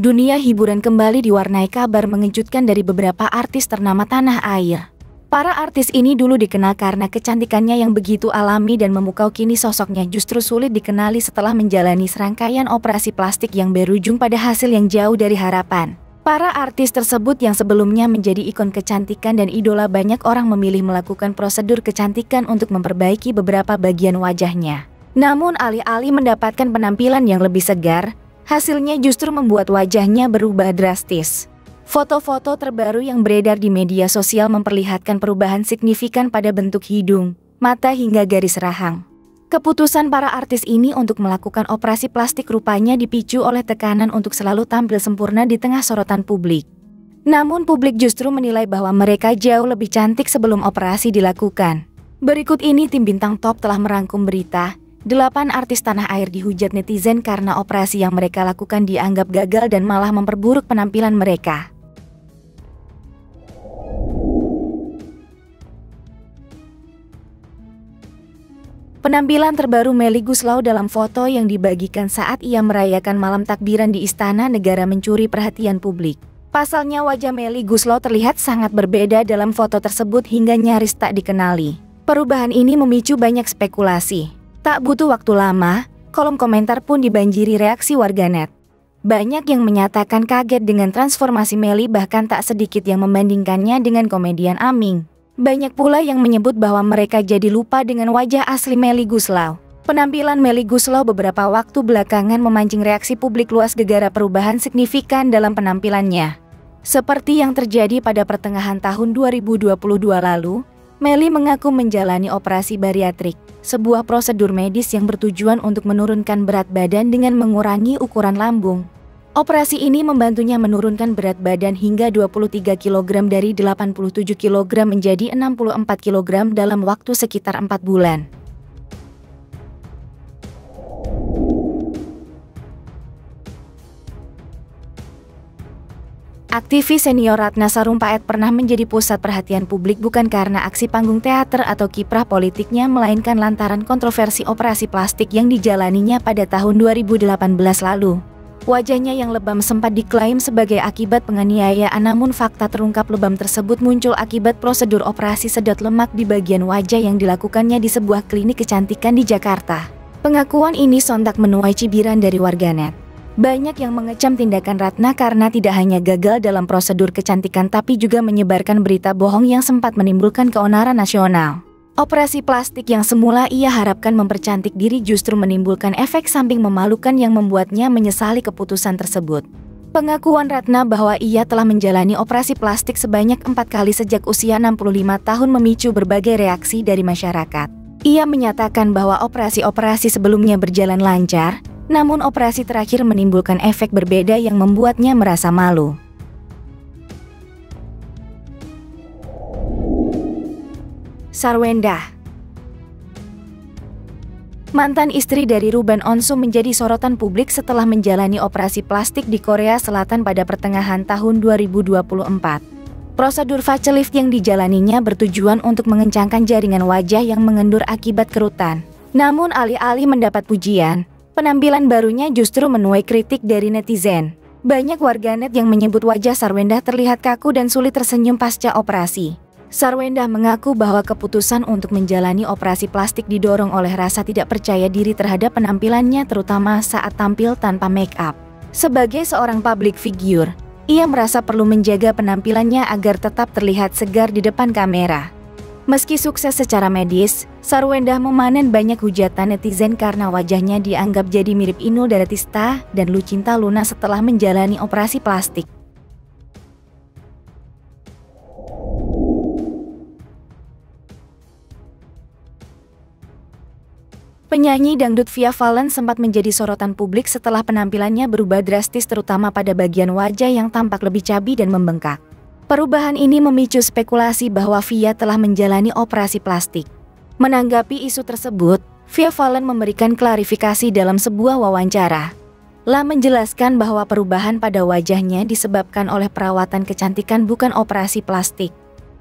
Dunia hiburan kembali diwarnai kabar mengejutkan dari beberapa artis ternama tanah air. Para artis ini dulu dikenal karena kecantikannya yang begitu alami dan memukau, kini sosoknya justru sulit dikenali setelah menjalani serangkaian operasi plastik yang berujung pada hasil yang jauh dari harapan. Para artis tersebut yang sebelumnya menjadi ikon kecantikan dan idola banyak orang memilih melakukan prosedur kecantikan untuk memperbaiki beberapa bagian wajahnya. Namun alih-alih mendapatkan penampilan yang lebih segar, hasilnya justru membuat wajahnya berubah drastis. Foto-foto terbaru yang beredar di media sosial memperlihatkan perubahan signifikan pada bentuk hidung, mata hingga garis rahang. Keputusan para artis ini untuk melakukan operasi plastik rupanya dipicu oleh tekanan untuk selalu tampil sempurna di tengah sorotan publik. Namun publik justru menilai bahwa mereka jauh lebih cantik sebelum operasi dilakukan. Berikut ini tim bintang top telah merangkum berita 8 artis tanah air dihujat netizen karena operasi yang mereka lakukan dianggap gagal dan malah memperburuk penampilan mereka. Penampilan terbaru Melly Goeslaw dalam foto yang dibagikan saat ia merayakan malam takbiran di Istana Negara mencuri perhatian publik. Pasalnya wajah Melly Goeslaw terlihat sangat berbeda dalam foto tersebut hingga nyaris tak dikenali. Perubahan ini memicu banyak spekulasi. Tak butuh waktu lama, kolom komentar pun dibanjiri reaksi warganet. Banyak yang menyatakan kaget dengan transformasi Melly, bahkan tak sedikit yang membandingkannya dengan komedian Aming. Banyak pula yang menyebut bahwa mereka jadi lupa dengan wajah asli Melly Goeslaw. Penampilan Melly Goeslaw beberapa waktu belakangan memancing reaksi publik luas gegara perubahan signifikan dalam penampilannya. Seperti yang terjadi pada pertengahan tahun 2022 lalu, Melly mengaku menjalani operasi bariatrik, sebuah prosedur medis yang bertujuan untuk menurunkan berat badan dengan mengurangi ukuran lambung. Operasi ini membantunya menurunkan berat badan hingga 23 kg dari 87 kg menjadi 64 kg dalam waktu sekitar 4 bulan. Aktivis senior Ratna Sarumpait pernah menjadi pusat perhatian publik bukan karena aksi panggung teater atau kiprah politiknya, melainkan lantaran kontroversi operasi plastik yang dijalaninya pada tahun 2018 lalu. Wajahnya yang lebam sempat diklaim sebagai akibat penganiayaan, namun fakta terungkap lebam tersebut muncul akibat prosedur operasi sedot lemak di bagian wajah yang dilakukannya di sebuah klinik kecantikan di Jakarta. Pengakuan ini sontak menuai cibiran dari warganet. Banyak yang mengecam tindakan Ratna karena tidak hanya gagal dalam prosedur kecantikan tapi juga menyebarkan berita bohong yang sempat menimbulkan keonaran nasional. Operasi plastik yang semula ia harapkan mempercantik diri justru menimbulkan efek samping memalukan yang membuatnya menyesali keputusan tersebut. Pengakuan Ratna bahwa ia telah menjalani operasi plastik sebanyak 4 kali sejak usia 65 tahun memicu berbagai reaksi dari masyarakat. Ia menyatakan bahwa operasi-operasi sebelumnya berjalan lancar, namun operasi terakhir menimbulkan efek berbeda yang membuatnya merasa malu. Sarwendah, mantan istri dari Ruben Onsu, menjadi sorotan publik setelah menjalani operasi plastik di Korea Selatan pada pertengahan tahun 2024. Prosedur facelift yang dijalaninya bertujuan untuk mengencangkan jaringan wajah yang mengendur akibat kerutan. Namun alih-alih mendapat pujian, penampilan barunya justru menuai kritik dari netizen. Banyak warganet yang menyebut wajah Sarwendah terlihat kaku dan sulit tersenyum pasca operasi. Sarwendah mengaku bahwa keputusan untuk menjalani operasi plastik didorong oleh rasa tidak percaya diri terhadap penampilannya, terutama saat tampil tanpa make up. Sebagai seorang public figure, ia merasa perlu menjaga penampilannya agar tetap terlihat segar di depan kamera. Meski sukses secara medis, Sarwendah memanen banyak hujatan netizen karena wajahnya dianggap jadi mirip Inul Daratista dan Lucinta Luna setelah menjalani operasi plastik. Penyanyi dangdut Via Valen sempat menjadi sorotan publik setelah penampilannya berubah drastis, terutama pada bagian wajah yang tampak lebih cabi dan membengkak. Perubahan ini memicu spekulasi bahwa Via telah menjalani operasi plastik. Menanggapi isu tersebut, Via Valen memberikan klarifikasi dalam sebuah wawancara. La menjelaskan bahwa perubahan pada wajahnya disebabkan oleh perawatan kecantikan, bukan operasi plastik.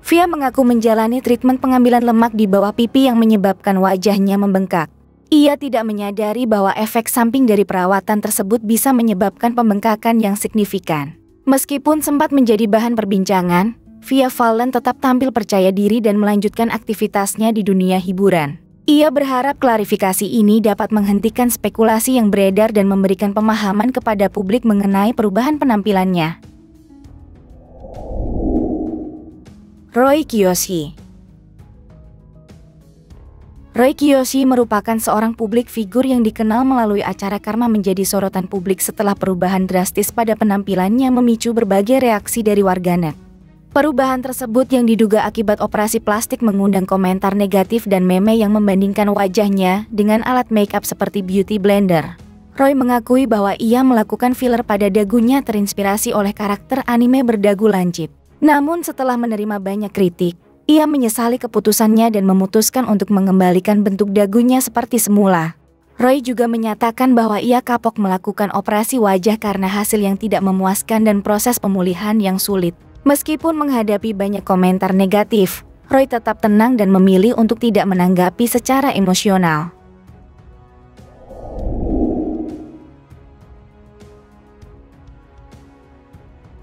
Via mengaku menjalani treatment pengambilan lemak di bawah pipi yang menyebabkan wajahnya membengkak. Ia tidak menyadari bahwa efek samping dari perawatan tersebut bisa menyebabkan pembengkakan yang signifikan. Meskipun sempat menjadi bahan perbincangan, Via Valen tetap tampil percaya diri dan melanjutkan aktivitasnya di dunia hiburan. Ia berharap klarifikasi ini dapat menghentikan spekulasi yang beredar dan memberikan pemahaman kepada publik mengenai perubahan penampilannya. Roy Kiyoshi. Roy Kiyoshi merupakan seorang publik figur yang dikenal melalui acara Karma menjadi sorotan publik setelah perubahan drastis pada penampilannya memicu berbagai reaksi dari warganet. Perubahan tersebut yang diduga akibat operasi plastik mengundang komentar negatif dan meme yang membandingkan wajahnya dengan alat make-up seperti beauty blender. Roy mengakui bahwa ia melakukan filler pada dagunya terinspirasi oleh karakter anime berdagu lancip. Namun setelah menerima banyak kritik, ia menyesali keputusannya dan memutuskan untuk mengembalikan bentuk dagunya seperti semula. Roy juga menyatakan bahwa ia kapok melakukan operasi wajah karena hasil yang tidak memuaskan dan proses pemulihan yang sulit. Meskipun menghadapi banyak komentar negatif, Roy tetap tenang dan memilih untuk tidak menanggapi secara emosional.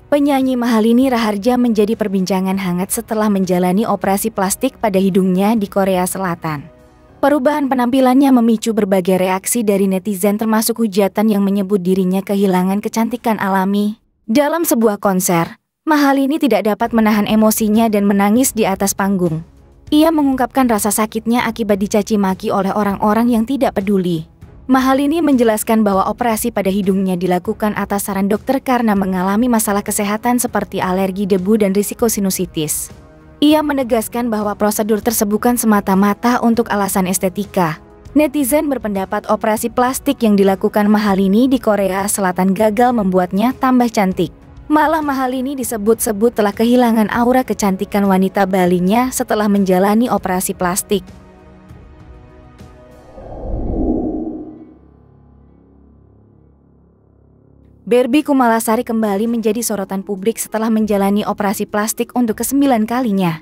Penyanyi Mahalini Raharja menjadi perbincangan hangat setelah menjalani operasi plastik pada hidungnya di Korea Selatan. Perubahan penampilannya memicu berbagai reaksi dari netizen termasuk hujatan yang menyebut dirinya kehilangan kecantikan alami. Dalam sebuah konser, Mahalini tidak dapat menahan emosinya dan menangis di atas panggung. Ia mengungkapkan rasa sakitnya akibat dicaci maki oleh orang-orang yang tidak peduli. Mahalini menjelaskan bahwa operasi pada hidungnya dilakukan atas saran dokter karena mengalami masalah kesehatan seperti alergi debu dan risiko sinusitis. Ia menegaskan bahwa prosedur tersebut bukan semata-mata untuk alasan estetika. Netizen berpendapat operasi plastik yang dilakukan Mahalini di Korea Selatan gagal membuatnya tambah cantik. Malah Mahalini disebut-sebut telah kehilangan aura kecantikan wanita Balinya setelah menjalani operasi plastik. Barbie Kumalasari kembali menjadi sorotan publik setelah menjalani operasi plastik untuk ke-9 kalinya.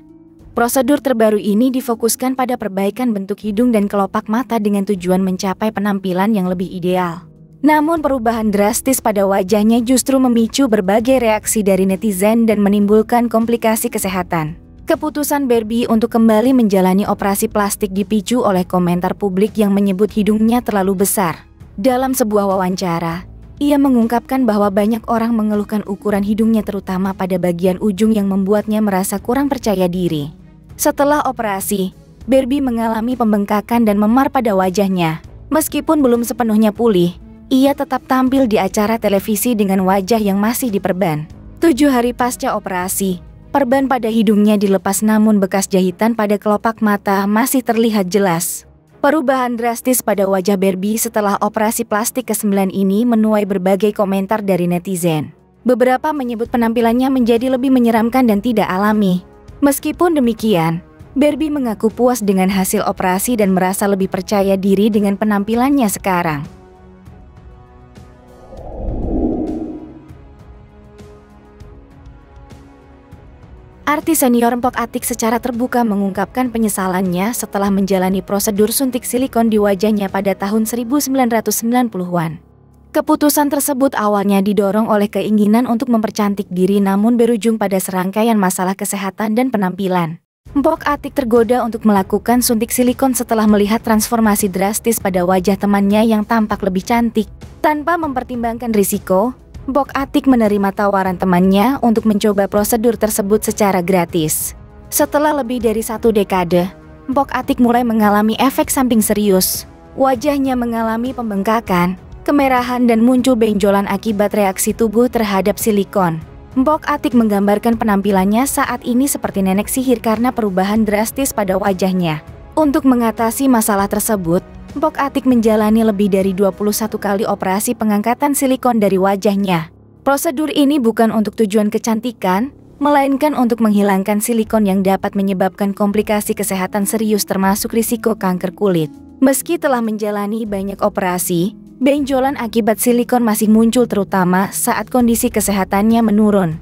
Prosedur terbaru ini difokuskan pada perbaikan bentuk hidung dan kelopak mata dengan tujuan mencapai penampilan yang lebih ideal. Namun perubahan drastis pada wajahnya justru memicu berbagai reaksi dari netizen dan menimbulkan komplikasi kesehatan. Keputusan Barbie untuk kembali menjalani operasi plastik dipicu oleh komentar publik yang menyebut hidungnya terlalu besar. Dalam sebuah wawancara, ia mengungkapkan bahwa banyak orang mengeluhkan ukuran hidungnya terutama pada bagian ujung yang membuatnya merasa kurang percaya diri. Setelah operasi, Barbie mengalami pembengkakan dan memar pada wajahnya. Meskipun belum sepenuhnya pulih, ia tetap tampil di acara televisi dengan wajah yang masih diperban. 7 hari pasca operasi, perban pada hidungnya dilepas namun bekas jahitan pada kelopak mata masih terlihat jelas. Perubahan drastis pada wajah Barbie setelah operasi plastik ke-9 ini menuai berbagai komentar dari netizen. Beberapa menyebut penampilannya menjadi lebih menyeramkan dan tidak alami. Meskipun demikian, Barbie mengaku puas dengan hasil operasi dan merasa lebih percaya diri dengan penampilannya sekarang. Artis senior Mpok Atiek secara terbuka mengungkapkan penyesalannya setelah menjalani prosedur suntik silikon di wajahnya pada tahun 1990-an. Keputusan tersebut awalnya didorong oleh keinginan untuk mempercantik diri namun berujung pada serangkaian masalah kesehatan dan penampilan. Mpok Atiek tergoda untuk melakukan suntik silikon setelah melihat transformasi drastis pada wajah temannya yang tampak lebih cantik. Tanpa mempertimbangkan risiko, Mpok Atiek menerima tawaran temannya untuk mencoba prosedur tersebut secara gratis. Setelah lebih dari 1 dekade, Mpok Atiek mulai mengalami efek samping serius. Wajahnya mengalami pembengkakan, kemerahan dan muncul benjolan akibat reaksi tubuh terhadap silikon. Mpok Atiek menggambarkan penampilannya saat ini seperti nenek sihir karena perubahan drastis pada wajahnya. Untuk mengatasi masalah tersebut, Mpok Atiek menjalani lebih dari 21 kali operasi pengangkatan silikon dari wajahnya. Prosedur ini bukan untuk tujuan kecantikan, melainkan untuk menghilangkan silikon yang dapat menyebabkan komplikasi kesehatan serius termasuk risiko kanker kulit. Meski telah menjalani banyak operasi, benjolan akibat silikon masih muncul terutama saat kondisi kesehatannya menurun.